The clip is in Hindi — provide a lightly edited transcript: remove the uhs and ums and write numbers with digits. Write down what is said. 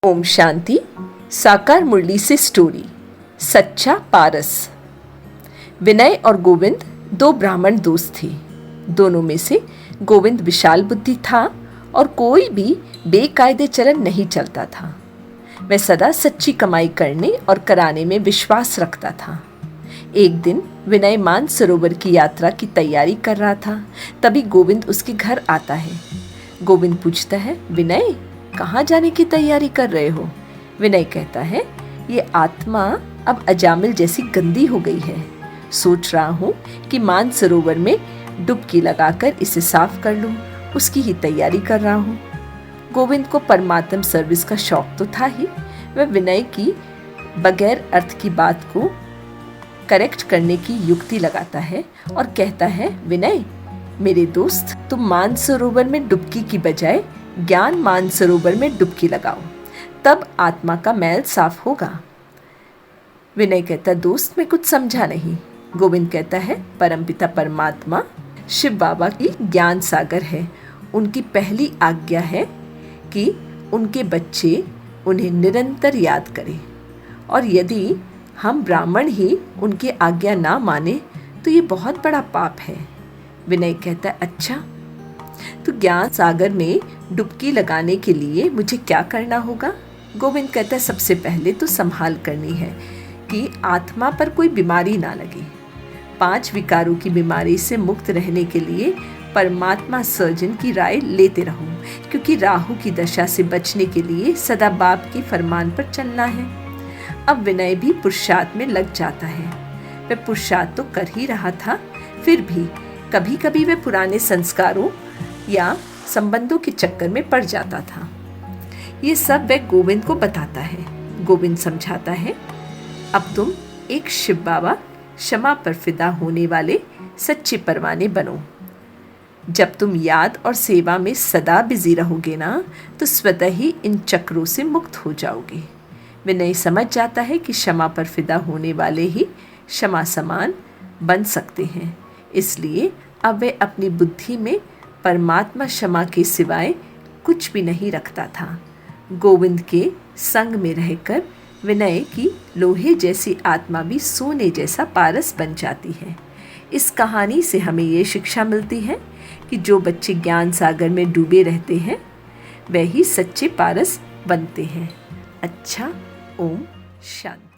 ओम शांति। साकार मुरली से स्टोरी सच्चा पारस। विनय और गोविंद दो ब्राह्मण दोस्त थे। दोनों में से गोविंद विशाल बुद्धि था और कोई भी बेकायदे चलन नहीं चलता था। वह सदा सच्ची कमाई करने और कराने में विश्वास रखता था। एक दिन विनय मानसरोवर की यात्रा की तैयारी कर रहा था। तभी गोविंद उसके घर आता है। गोविंद पूछता है, विनय कहाँ जाने की तैयारी कर रहे हो? विनय कहता है, ये आत्मा अब अजामिल जैसी गंदी हो गई है। सोच रहा हूँ कि मानसरोवर में डुबकी लगाकर इसे साफ कर लूँ। उसकी ही तैयारी कर रहा हूँ। गोविंद को परमात्म सर्विस का शौक तो था ही। वह विनय की बगैर अर्थ की बात को करेक्ट करने की युक्ति लगाता है और कहता है, विनय मेरे दोस्त, तुम मानसरोवर में डुबकी की बजाय ज्ञान मानसरोवर में डुबकी लगाओ, तब आत्मा का मैल साफ होगा। विनय कहता, दोस्त मैं कुछ समझा नहीं। गोविंद कहता है, परमपिता परमात्मा शिव बाबा की ज्ञान सागर है। उनकी पहली आज्ञा है कि उनके बच्चे उन्हें निरंतर याद करें, और यदि हम ब्राह्मण ही उनकी आज्ञा ना माने तो ये बहुत बड़ा पाप है। विनय कहता है, अच्छा तो ज्ञान सागर में डुबकी लगाने के लिए मुझे क्या करना होगा? गोविंद कहता है, सबसे पहले तो संभाल करनी है कि आत्मा पर कोई बीमारी ना लगे। 5 विकारों की बीमारी से मुक्त रहने के लिए परमात्मा सर्जन की राय लेते रहो, क्योंकि राहु की दशा से बचने के लिए सदा बाप की फरमान पर चलना है। अब विनय भी पुरुषार्थ में लग जाता है। वह पुरुषार्थ तो कर ही रहा था, फिर भी कभी कभी वह पुराने संस्कारों या संबंधों के चक्कर में पड़ जाता था। ये सब वह गोविंद को बताता है। गोविंद समझाता है, अब तुम एक शिव बाबा क्षमा पर फिदा होने वाले सच्चे परवाने बनो। जब तुम याद और सेवा में सदा बिजी रहोगे ना, तो स्वतः ही इन चक्रों से मुक्त हो जाओगे। विनय समझ जाता है कि क्षमा पर फिदा होने वाले ही क्षमा समान बन सकते हैं। इसलिए अब वह अपनी बुद्धि में परमात्मा क्षमा के सिवाय कुछ भी नहीं रखता था। गोविंद के संग में रहकर विनय की लोहे जैसी आत्मा भी सोने जैसा पारस बन जाती है। इस कहानी से हमें ये शिक्षा मिलती है कि जो बच्चे ज्ञान सागर में डूबे रहते हैं वह ही सच्चे पारस बनते हैं। अच्छा, ओम शांति।